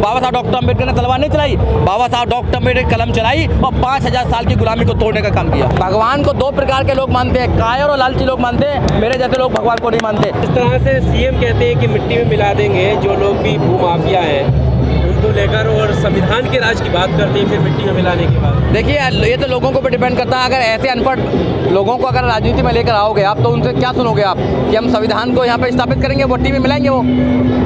बाबा साहब डॉक्टर अम्बेडकर ने तलवार नहीं चलाई, बाबा साहब डॉक्टर अम्बेडकर ने कलम चलाई और 5000 साल की गुलामी को तोड़ने का काम किया। भगवान को दो प्रकार के लोग मानते हैं, कायर और लालची लोग मानते हैं, मेरे जैसे लोग भगवान को नहीं मानते। इस तरह से सीएम कहते हैं कि मिट्टी में मिला देंगे जो लोग भी भूमाफिया हैं उनको लेकर, और संविधान के राज की बात करते हैं फिर मिट्टी में मिलाने के बाद। देखिए ये तो लोगों को भी डिपेंड करता है। अगर ऐसे अनपढ़ लोगों को अगर राजनीति में लेकर आओगे आप, तो उनसे क्या सुनोगे आप कि हम संविधान को यहाँ पे स्थापित करेंगे, मट्टी में मिलाएंगे। वो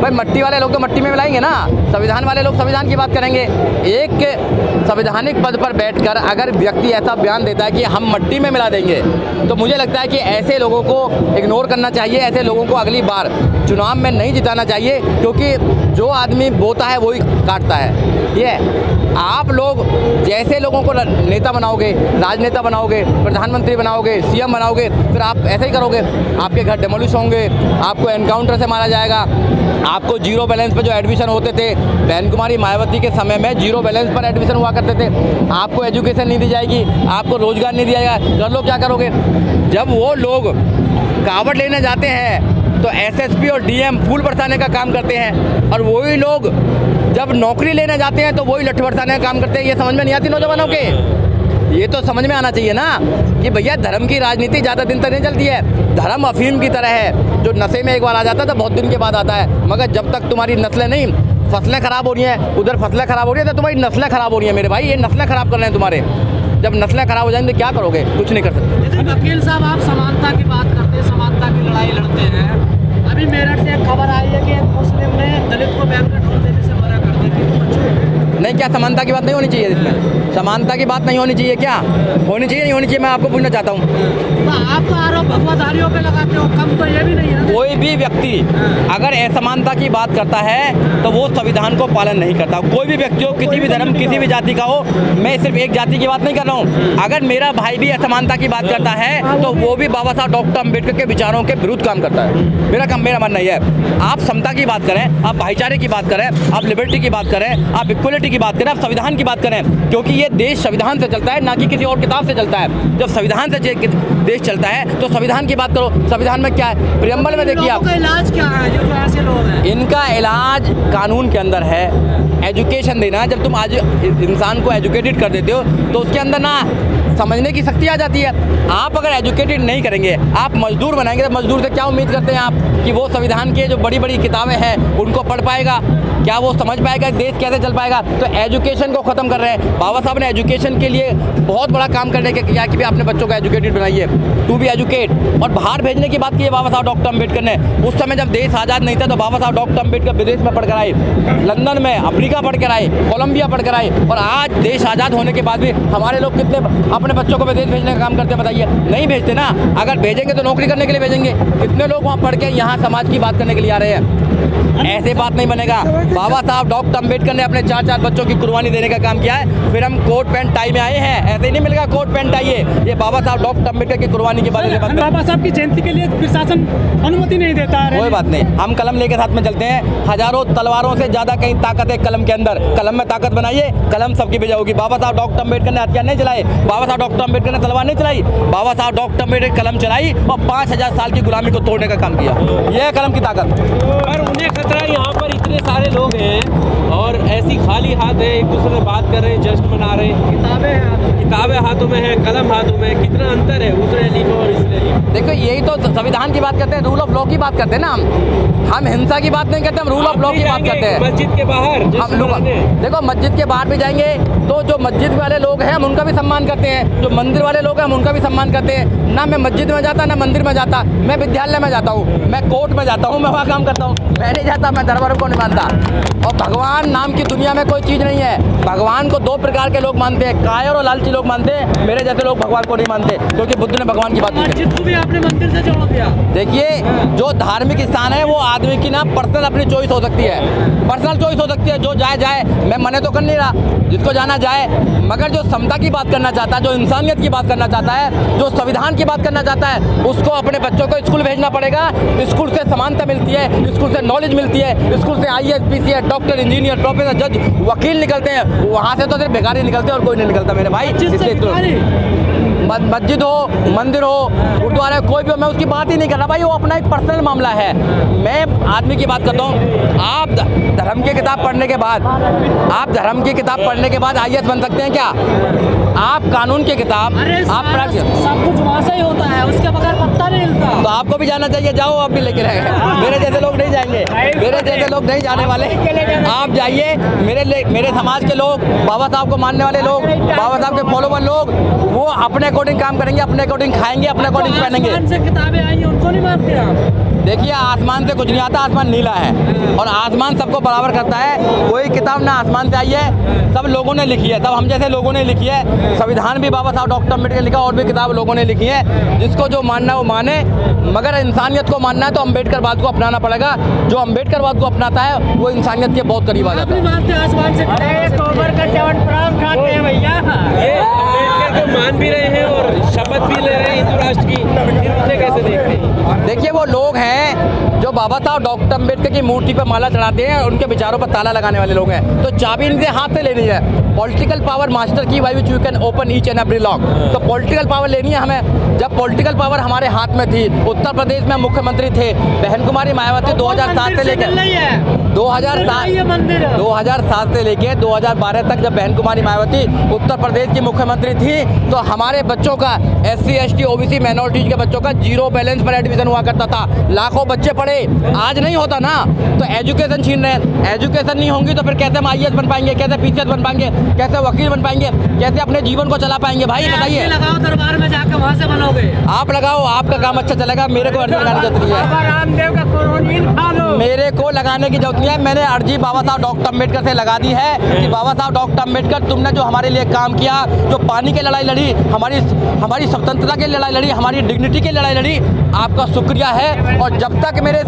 भाई मट्टी वाले लोग तो मट्टी में मिलाएंगे ना, संविधान वाले लोग संविधान की बात करेंगे। एक संवैधानिक पद पर बैठकर अगर व्यक्ति ऐसा बयान देता है कि हम मट्टी में मिला देंगे, तो मुझे लगता है कि ऐसे लोगों को इग्नोर करना चाहिए। ऐसे लोगों को अगली बार चुनाव में नहीं जिताना चाहिए, क्योंकि जो आदमी बोता है वही काटता है। ये आप लोग जैसे लोगों को नेता बनाओगे, राजनेता बनाओगे, प्रधानमंत्री बनाओगे, सीएम बनाओगे, फिर आप ऐसे ही करोगे। आपके घर डेमोलिश होंगे, आपको एनकाउंटर से मारा जाएगा, आपको जीरो बैलेंस पे जो एडमिशन होते थे, बहन कुमारी मायावती के समय में जीरो बैलेंस पर एडमिशन हुआ करते थे, आपको एजुकेशन नहीं दी जाएगी, आपको रोजगार नहीं दिया जाएगा। कर लो क्या करोगे। जब वो लोग कावड़ लेने जाते हैं तो एसएसपी और डीएम फूल बरसाने का काम करते हैं, और वही लोग जब नौकरी लेने जाते हैं तो वही लट्ठे बरसाने का काम करते हैं। ये समझ में नहीं आती नौजवानों के। ये तो समझ में आना चाहिए ना कि भैया धर्म की राजनीति ज़्यादा दिन तक नहीं चलती है। धर्म अफीम की तरह है, जो नशे में एक बार आ जाता है तो बहुत दिन के बाद आता है, मगर जब तक तुम्हारी नस्लें नहीं, फसलें खराब हो रही हैं, उधर फसलें खराब हो रही है तो तुम्हारी नस्लें खराब हो रही हैं। मेरे भाई ये नस्लें खराब कर रहे हैं तुम्हारे। जब नस्लें खराब हो जाएंगे तो क्या करोगे, कुछ नहीं कर सकते। वकील साहब, आप समानता की बात करते हैं, समानता की लड़ाई लड़ते हैं। अभी मेरठ से एक खबर आई है कि एक मुस्लिम ने दलित को बैंक का ढोल देने से मना कर दी थी। नहीं, क्या समानता की बात नहीं होनी चाहिए इसमें? समानता की बात नहीं होनी चाहिए क्या? होनी चाहिए, नहीं होनी चाहिए, मैं आपको पूछना चाहता हूँ। तो आप तो आरोप भगवाधारियों पे लगाते हो, कम तो ये भी नहीं है। कोई भी व्यक्ति अगर असमानता की बात करता है तो वो संविधान को पालन नहीं करता। कोई भी व्यक्ति हो, किसी भी धर्म, किसी भी जाति का हो, मैं सिर्फ एक जाति की बात नहीं कर रहा हूँ। अगर मेरा भाई भी असमानता की बात करता है तो वो भी बाबा साहब डॉक्टर अम्बेडकर के विचारों के विरुद्ध काम करता है। मेरा मानना यह है, आप समता की बात करें, आप भाईचारे की बात करें, आप लिबर्टी की बात करें, आप इक्वलिटी की बात करें, आप संविधान की बात करें, क्योंकि ये देश संविधान से चलता है, ना कि किसी और किताब से चलता है। जब संविधान से देश चलता है तो संविधान की बात करो। संविधान में क्या है, प्रियम्बल में देखिए आप। इलाज क्या है जो ऐसे लोग हैं? इनका इलाज कानून के अंदर है, एजुकेशन देना। जब तुम आज इंसान को एजुकेटेड कर देते हो तो उसके अंदर ना समझने की शक्ति आ जाती है। आप अगर एजुकेटेड नहीं करेंगे, आप मजदूर बनाएंगे, तो मजदूर से क्या उम्मीद करते हैं आप कि वो संविधान की जो बड़ी बड़ी किताबें हैं उनको पढ़ पाएगा? क्या वो समझ पाएगा देश कैसे चल पाएगा? तो एजुकेशन को ख़त्म कर रहे हैं। बाबा साहब ने एजुकेशन के लिए बहुत बड़ा काम करने के किया कि भी अपने बच्चों को एजुकेटेड बनाइए, टू बी एजुकेट। और बाहर भेजने की बात की है बाबा साहब डॉक्टर अम्बेडकर ने। उस समय जब देश आज़ाद नहीं था तो बाबा साहब डॉक्टर अम्बेडकर विदेश में पढ़कर आए, लंदन में, अफ्रीका पढ़ कर आए, कोलंबिया पढ़ कर आए, और आज देश आज़ाद होने के बाद भी हमारे लोग कितने अपने बच्चों को विदेश भेजने का काम करते हैं बताइए? नहीं भेजते ना। अगर भेजेंगे तो नौकरी करने के लिए भेजेंगे। कितने लोग वहाँ पढ़ के यहाँ समाज की बात करने के लिए आ रहे हैं? ऐसे बात नहीं बनेगा। बाबा साहब डॉक्टर अम्बेडकर ने अपने 4 बच्चों की कुर्बानी देने का काम किया है, फिर हम कोट पैंट टाई में आए हैं। ऐसे ही नहीं मिलेगा कोट पैंट टाई है। ये बाबा साहब डॉक्टर अम्बेडकर की कुर्बानी के बारे में बाबा साहब की जयंती के लिए प्रशासन अनुमति नहीं देता है। कोई बात नहीं, हम कलम लेके साथ में चलते हैं। हजारों तलवारों से ज्यादा कहीं ताकत है कलम के अंदर। कलम में ताकत बनाइए, कलम सबकी विजय होगी। बाबा साहब डॉक्टर अम्बेडकर ने हथियार नहीं चलाए, बाबा साहब डॉक्टर अम्बेडकर ने तलवार नहीं चलाई, बाबा साहब डॉक्टर अम्बेडकर कलम चलाई और 5000 साल की गुलामी को तोड़ने का काम किया। यह है कलम की ताकत। पर उन्हें खतरा, यहाँ पर इतने सारे लोग हैं और ऐसी खाली हाथ है, एक दूसरे से बात कर रहे हैं, जश्न मना रहे हैं, किताबें हाथों में है, कलम हाथों में, कितना अंतर है उस रैली में और इस रैली में? देखो यही तो संविधान की बात करते हैं, रूल ऑफ लॉ की बात करते हैं ना। हम हिंसा की बात नहीं करते, हम रूल ऑफ लॉ की बात करते हैं। मस्जिद के बाहर हम लोग देखो मस्जिद के बाहर भी जाएंगे तो जो मस्जिद वाले लोग हैं हम उनका भी सम्मान करते हैं, जो मंदिर वाले लोग हैं हम उनका भी सम्मान करते हैं। ना मैं मस्जिद में जाता, ना मंदिर में जाता, मैं विद्यालय में जाता हूँ, मैं कोर्ट में जाता हूँ, मैं वहाँ काम करता हूँ। मैं नहीं जाता, मैं धर्म को नहीं मानता। और भगवान नाम की दुनिया में कोई चीज़ नहीं है। भगवान को दो प्रकार के लोग मानते हैं, कायर और लालची लोग मानते हैं, मेरे जैसे लोग भगवान को नहीं मानते, क्योंकि बुद्ध ने भगवान की बात की। मस्जिद को भी आपने मंदिर से जोड़ दिया। देखिए जो धार्मिक स्थान है वो आदमी की ना पर्सनल अपनी चॉइस हो सकती है, पर्सनल चॉइस हो सकती है। जो जाए, मैं मने तो कर नहीं रहा, जिसको जाना जाए। मगर जो समता की बात करना चाहता है, जो इंसानियत की बात करना चाहता है, जो संविधान की बात करना चाहता है, उसको अपने बच्चों को स्कूल भेजना पड़ेगा। स्कूल से समानता मिलती है, स्कूल से नॉलेज मिलती है, स्कूल से IAS, PCS, doctor, engineer, professor, जज, वकील निकलते हैं। वहाँ से तो सिर्फ भिखारी निकलते हैं और कोई नहीं निकलता मेरे भाई। मस्जिद हो, मंदिर हो, गुरुद्वारा कोई भी हो, मैं उसकी बात ही नहीं कर रहा भाई, वो अपना एक पर्सनल मामला है। मैं आदमी की बात करता हूँ। आप धर्म की किताब पढ़ने के बाद, आप धर्म की किताब पढ़ने के बाद IAS बन सकते हैं क्या? आप कानून की किताब आप सब कुछ वहाँ से ही होता है, उसके बगैर पत्ता नहीं हिलता। तो आपको भी जाना चाहिए, जाओ आप भी लेके रहेंगे। मेरे जैसे लोग नहीं जाएंगे, मेरे जैसे लोग नहीं जाने वाले। आप जाइए, मेरे समाज के लोग, बाबा साहब को मानने वाले लोग, बाबा साहब के फॉलोवर लोग, वो अपने अकॉर्डिंग काम करेंगे, अपने अकॉर्डिंग खाएंगे, अपने अकॉर्डिंग पहनेंगे। आसमान से किताबें आई हैं, उनको नहीं मानते आप? देखिए, आसमान से कुछ नहीं आता, आसमान नीला है और आसमान सबको बराबर करता है। कोई किताब ना आसमान से आई है, सब लोगों ने लिखी है, सब हम जैसे लोगों ने लिखी है। संविधान भी बाबा साहब डॉक्टर अम्बेडकर लिखा, और भी किताब लोगों ने लिखी है। जिसको जो मानना है वो माने, मगर इंसानियत को मानना है तो अम्बेडकर बात को अपनाना पड़ेगा। जो अम्बेडकर बात को अपनाता है वो इंसानियत के बहुत करीब आ जाता है। मानते आसमान से गोबर का च्यवनप्राश खाते हैं भैया। ये अम्बेडकर को मान भी रहे हैं और शपथ भी ले रहे हैं हिंदू राष्ट्र की, फिर उसे कैसे देख रहे हैं? देखिए, वो लोग हैं जो बाबा साहब डॉक्टर अम्बेडकर की मूर्ति पर माला चढ़ाते हैं और उनके विचारों पर ताला लगाने वाले लोग हैं। तो चाबी इनसे हाथ से लेनी है। पॉलिटिकल पावर मास्टर की by which you can open each and every lock. तो पॉलिटिकल पावर लेनी है हमें। जब पॉलिटिकल पावर हमारे हाथ में थी, उत्तर प्रदेश में मुख्यमंत्री थे बहन कुमारी मायावती 2007 से लेकर 2007 से लेके 2012 तक जब बहन कुमारी मायावती उत्तर प्रदेश की मुख्यमंत्री थी, तो हमारे बच्चों का SC ST OBC माइनॉरिटीज के बच्चों का 0 बैलेंस पर एडमिशन हुआ करता था। लाखों बच्चे पढ़े, आज नहीं होता ना। तो एजुकेशन छीन रहे हैं। एजुकेशन नहीं होंगी तो फिर कैसे हम IAS बन पाएंगे, कैसे PCS बन पाएंगे, कैसे वकील बन पाएंगे, कैसे अपने जीवन को चला पाएंगे? भाई बताइए। लगाओ दरबार में जाकर, वहाँ से बनोगे। आप लगाओ, आपका काम अच्छा चलेगा। मेरे को अर्जी लगाने की जरूरत नहीं है। रामदेव का कोरोनिल खा लो। मेरे को लगाने की जरूरत नहीं है। मैंने अर्जी बाबा साहब डॉक्टर अम्बेडकर से लगा दी है कि बाबा साहब डॉक्टर अम्बेडकर, तुमने जो हमारे लिए काम किया, जो पानी की लड़ाई लड़ी, हमारी स्वतंत्रता की लड़ाई लड़ी, हमारी डिग्निटी की लड़ाई लड़ी, आपका शुक्रिया है। और जब तक मेरे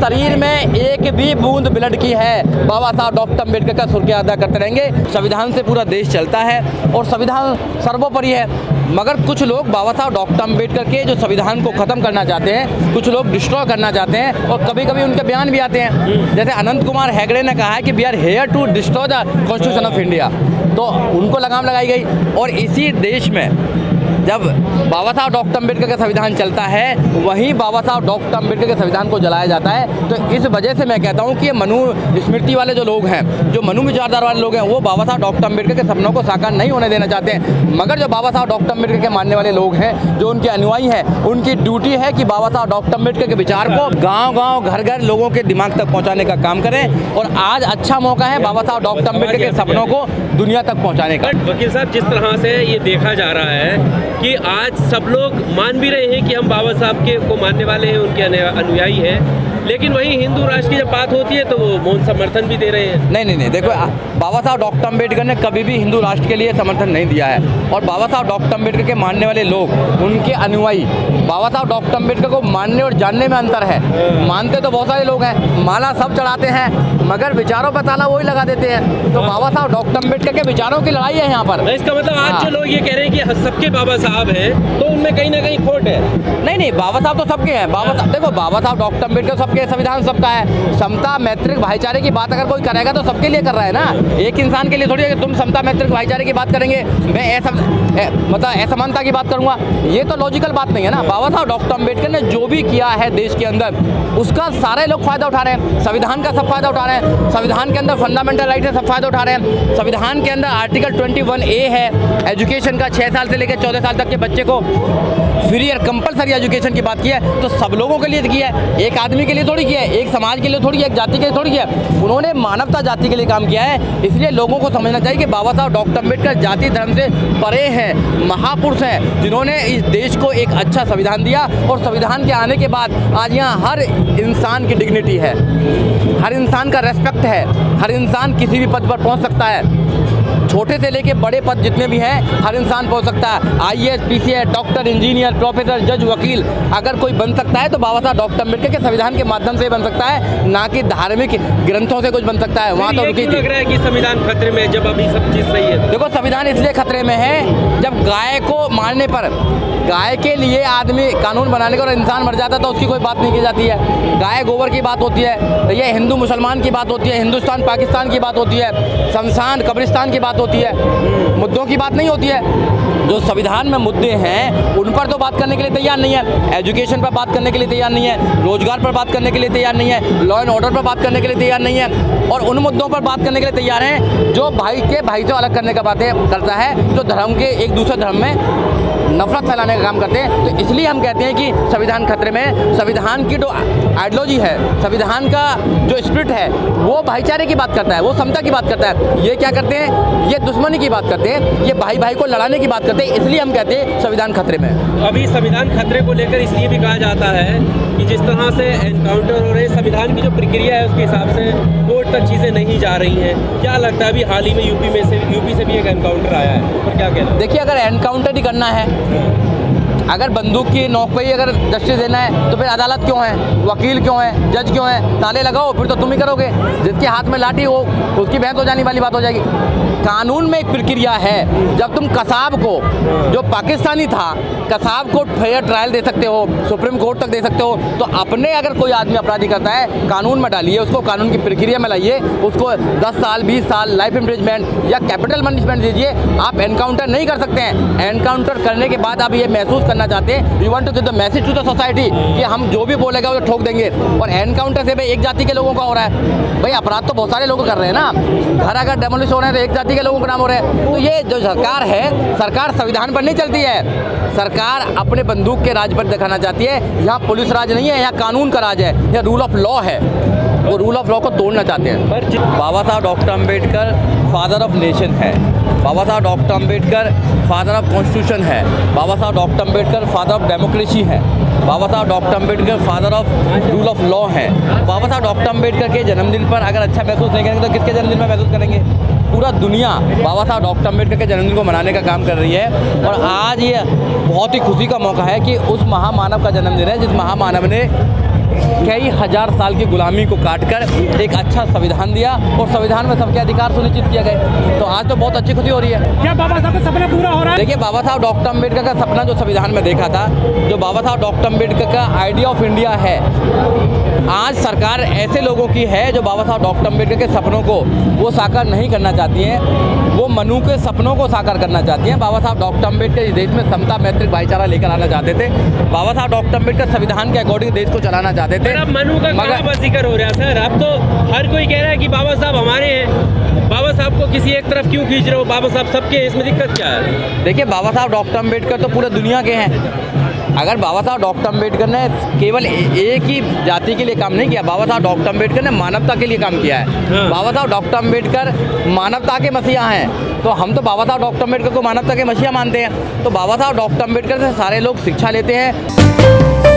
शरीर में एक भी बूंद ब्लड की है, बाबा साहब डॉक्टर अम्बेडकर का शुक्रिया अदा करते रहेंगे। संविधान से पूरा देश चलता है और संविधान सर्वोपरि है। मगर कुछ लोग बाबा साहब डॉक्टर अम्बेडकर के जो संविधान को ख़त्म करना चाहते हैं, कुछ लोग डिस्ट्रॉय करना चाहते हैं, और कभी कभी उनके बयान भी आते हैं। जैसे अनंत कुमार हेगड़े ने कहा है कि we are here to destroy the constitution of India, तो उनको लगाम लगाई गई। और इसी देश में जब बाबा साहब डॉक्टर अम्बेडकर का संविधान चलता है, वहीं बाबा साहब डॉक्टर अम्बेडकर के संविधान को जलाया जाता है। तो इस वजह से मैं कहता हूं कि ये मनु स्मृति वाले जो लोग हैं, जो मनु विचारधारा वाले लोग हैं, वो बाबा साहब डॉक्टर अम्बेडकर के सपनों को साकार नहीं होने देना चाहते हैं। मगर जो बाबा साहब डॉक्टर अम्बेडकर के मानने वाले लोग हैं, जो उनके अनुयायी हैं, उनकी ड्यूटी है कि बाबा साहब डॉक्टर अम्बेडकर के विचार को गाँव-गाँव, घर-घर लोगों के दिमाग तक पहुँचाने का काम करें। और आज अच्छा मौका है बाबा साहब डॉक्टर अम्बेडकर के सपनों को दुनिया तक पहुँचाने का। वकील साहब, जिस तरह से ये देखा जा रहा है कि आज सब लोग मान भी रहे हैं कि हम बाबा साहब के को मानने वाले हैं, उनके अनुयायी हैं, लेकिन वहीं हिंदू राष्ट्र की जब बात होती है तो वो मौन समर्थन भी दे रहे हैं। नहीं, देखो, बाबा साहब डॉक्टर अम्बेडकर ने कभी भी हिंदू राष्ट्र के लिए समर्थन नहीं दिया है। और बाबा साहब डॉक्टर अम्बेडकर के मानने वाले लोग, उनके अनुयायी, बाबा साहब डॉक्टर अम्बेडकर को मानने और जानने में अंतर है। मानते तो बहुत सारे लोग हैं, माला सब चढ़ाते हैं, मगर विचारों पर ताला वही लगा देते हैं। तो बाबा साहब डॉक्टर अम्बेडकर के विचारों की लड़ाई है यहाँ पर। इसका मतलब आज जो लोग ये कह रहे हैं कि सबके बाबा साहब हैं, तो उनमें कहीं ना कहीं खोट है। नहीं, बाबा साहब तो सबके हैं। देखो, बाबा साहब डॉक्टर अम्बेडकर सबके, संविधान सबका है। समता मैत्रिक भाईचारे की बात अगर कोई करेगा तो सबके लिए कर रहा है ना। एक इंसान के लिए थोड़ी है कि तुम समता मैत्रिक भाईचारे की बात करेंगे, मैं असमानता की बात करूंगा। ये तो लॉजिकल बात नहीं है ना। बाबा साहब डॉक्टर अम्बेडकर ने जो भी किया है देश के अंदर, उसका सारे लोग फायदा उठा रहे हैं। संविधान का सब फायदा उठा रहे हैं। संविधान के अंदर फंडामेंटल राइट है, सब फायदा उठा रहे हैं। संविधान के अंदर आर्टिकल 21A है एजुकेशन का, 6 साल से लेकर 14 साल तक के बच्चे को फ्री और कंपलसरी एजुकेशन की बात की है। तो सब लोगों के लिए किया है, एक आदमी के लिए थोड़ी किया है, एक समाज के लिए थोड़ी, एक जाति के लिए थोड़ी किया है। उन्होंने मानवता जाति के लिए काम किया है। इसलिए लोगों को समझना चाहिए कि बाबा साहब डॉक्टर अम्बेडकर जाति धर्म से परे हैं, महापुरुष हैं, जिन्होंने इस देश को एक अच्छा संविधान दिया। और संविधान के आने के बाद आज यहाँ हर इंसान की डिग्निटी है, हर इंसान का रेस्पेक्ट है, हर इंसान किसी भी पद पर पहुँच सकता है। छोटे से लेके बड़े पद जितने भी हैं, हर इंसान पहुंच सकता है। IAS PCS doctor, engineer, professor, जज, वकील अगर कोई बन सकता है तो बाबा साहब डॉक्टर अम्बेडकर के संविधान के माध्यम से बन सकता है, ना कि धार्मिक ग्रंथों से कुछ बन सकता है। वहाँ तो रुकी लग रहा है कि संविधान खतरे में, जब अभी सब चीज़ सही है। देखो, संविधान इसलिए खतरे में है, जब गाय को मारने पर, गाय के लिए आदमी कानून बनाने का और इंसान मर जाता है तो उसकी कोई बात नहीं की जाती है। गाय गोबर की बात होती है, तो ये हिंदू मुसलमान की बात होती है, हिंदुस्तान पाकिस्तान की बात होती है, शमशान कब्रिस्तान की बात होती है, मुद्दों की बात नहीं होती है। जो संविधान में मुद्दे हैं उन पर तो बात करने के लिए तैयार नहीं है। एजुकेशन पर बात करने के लिए तैयार नहीं है, रोजगार पर बात करने के लिए तैयार नहीं है, लॉ एंड ऑर्डर पर बात करने के लिए तैयार नहीं है, और उन मुद्दों पर बात करने के लिए तैयार हैं जो भाई से अलग करने का बातें करता है, जो धर्म के एक दूसरे धर्म में नफरत फैलाने का काम करते हैं। तो इसलिए हम कहते हैं कि संविधान खतरे में। संविधान की जो आइडियोलॉजी है, संविधान का जो स्पिरिट है, वो भाईचारे की बात करता है, वो समता की बात करता है। ये क्या करते हैं, ये दुश्मनी की बात करते हैं, ये भाई भाई को लड़ाने की बात करते हैं। इसलिए हम कहते हैं संविधान खतरे में। अभी संविधान खतरे को लेकर इसलिए भी कहा जाता है कि जिस तरह से एनकाउंटर हो रहे हैं, संविधान की जो प्रक्रिया है उसके हिसाब से कोर्ट तक चीज़ें नहीं जा रही हैं। क्या लगता है, अभी हाल ही में यूपी से भी एक एनकाउंटर आया है, उस पर क्या कहना है? देखिए, अगर एनकाउंटर ही करना है, अगर बंदूक की नोक पे ही अगर जस्टिस देना है, तो फिर अदालत क्यों है, वकील क्यों है, जज क्यों है? ताले लगाओ, फिर तो तुम ही करोगे। जिसके हाथ में लाठी हो उसकी बहस हो जाने वाली बात हो जाएगी। कानून में एक प्रक्रिया है। जब तुम कसाब को, जो पाकिस्तानी था, कसाब को फेयर ट्रायल दे सकते हो, सुप्रीम कोर्ट तक दे सकते हो, तो अपने अगर कोई आदमी अपराधी करता है, कानून में डालिए उसको, कानून की प्रक्रिया में लाइए उसको, 10 साल 20 साल लाइफ इम्प्रिजमेंट या कैपिटल पनिशमेंट दीजिए। आप एनकाउंटर नहीं कर सकते हैं। एनकाउंटर करने के बाद आप ये महसूस करना चाहते हैं, you want to give the message to the society कि हम जो भी बोलेगा वो ठोक देंगे। और एनकाउंटर से भाई एक जाति के लोगों का हो रहा है। भाई अपराध तो बहुत सारे लोग कर रहे हैं ना, घर अगर डेमोलिश हो रहे हैं तो एक जाति के लोगों का नाम हो रहा है। तो ये जो सरकार है, सरकार संविधान पर नहीं चलती है, सरकार अपने बंदूक के राज पर दिखाना चाहती है। यहाँ पुलिस राज नहीं है, यहाँ कानून का राज है, यहाँ रूल ऑफ लॉ है। वो रूल ऑफ लॉ को तोड़ना चाहते हैं। बाबा साहब doctor Ambedkar father of nation है। बाबा साहब doctor Ambedkar father of constitution है। बाबा साहब doctor Ambedkar father of democracy है। बाबा साहब doctor Ambedkar father of rule of law है। बाबा साहब डॉक्टर अम्बेडकर के जन्मदिन पर अगर अच्छा महसूस नहीं करेंगे तो किसके जन्मदिन में महसूस करेंगे? पूरा दुनिया बाबा साहब डॉक्टर अम्बेडकर के जन्मदिन को मनाने का काम कर रही है। और आज ये बहुत ही खुशी का मौका है कि उस महामानव का जन्मदिन है जिस महामानव ने कई हजार साल की गुलामी को काटकर एक अच्छा संविधान दिया और संविधान में सबके अधिकार सुनिश्चित किए गए। तो आज तो बहुत अच्छी खुशी हो रही है। क्या बाबा साहब का सपना पूरा हो रहा है? देखिए, बाबा साहब डॉक्टर अम्बेडकर का सपना जो संविधान में देखा था, जो बाबा साहब डॉक्टर अम्बेडकर का आइडिया ऑफ इंडिया है, आज सरकार ऐसे लोगों की है जो बाबा साहब डॉक्टर अम्बेडकर के सपनों को वो साकार नहीं करना चाहती हैं, वो मनु के सपनों को साकार करना चाहती हैं। बाबा साहब डॉक्टर अम्बेडकर इस देश में समता, मैत्रिक, भाईचारा लेकर आना चाहते थे। बाबा साहब डॉक्टर अम्बेडकर संविधान के अकॉर्डिंग देश को चलाना चाहते थे। अब मनु का कहाँ पर जिक्र हो रहा है सर? अब तो हर कोई कह रहा है कि बाबा साहब हमारे हैं। बाबा साहब को किसी एक तरफ क्यों खींच रहे हो? बाबा साहब सबके हैं, इसमें दिक्कत क्या है? देखिए, बाबा साहब डॉक्टर अम्बेडकर तो पूरे दुनिया के हैं। अगर बाबा साहब डॉक्टर अम्बेडकर ने केवल एक ही जाति के लिए काम नहीं किया, बाबा साहब डॉक्टर अम्बेडकर ने मानवता के लिए काम किया है। बाबा साहब डॉक्टर अम्बेडकर मानवता के मसीहा हैं। तो हम तो बाबा साहब डॉक्टर अम्बेडकर को मानवता के मसीहा मानते हैं। तो बाबा साहब डॉक्टर अम्बेडकर से सारे लोग शिक्षा लेते हैं।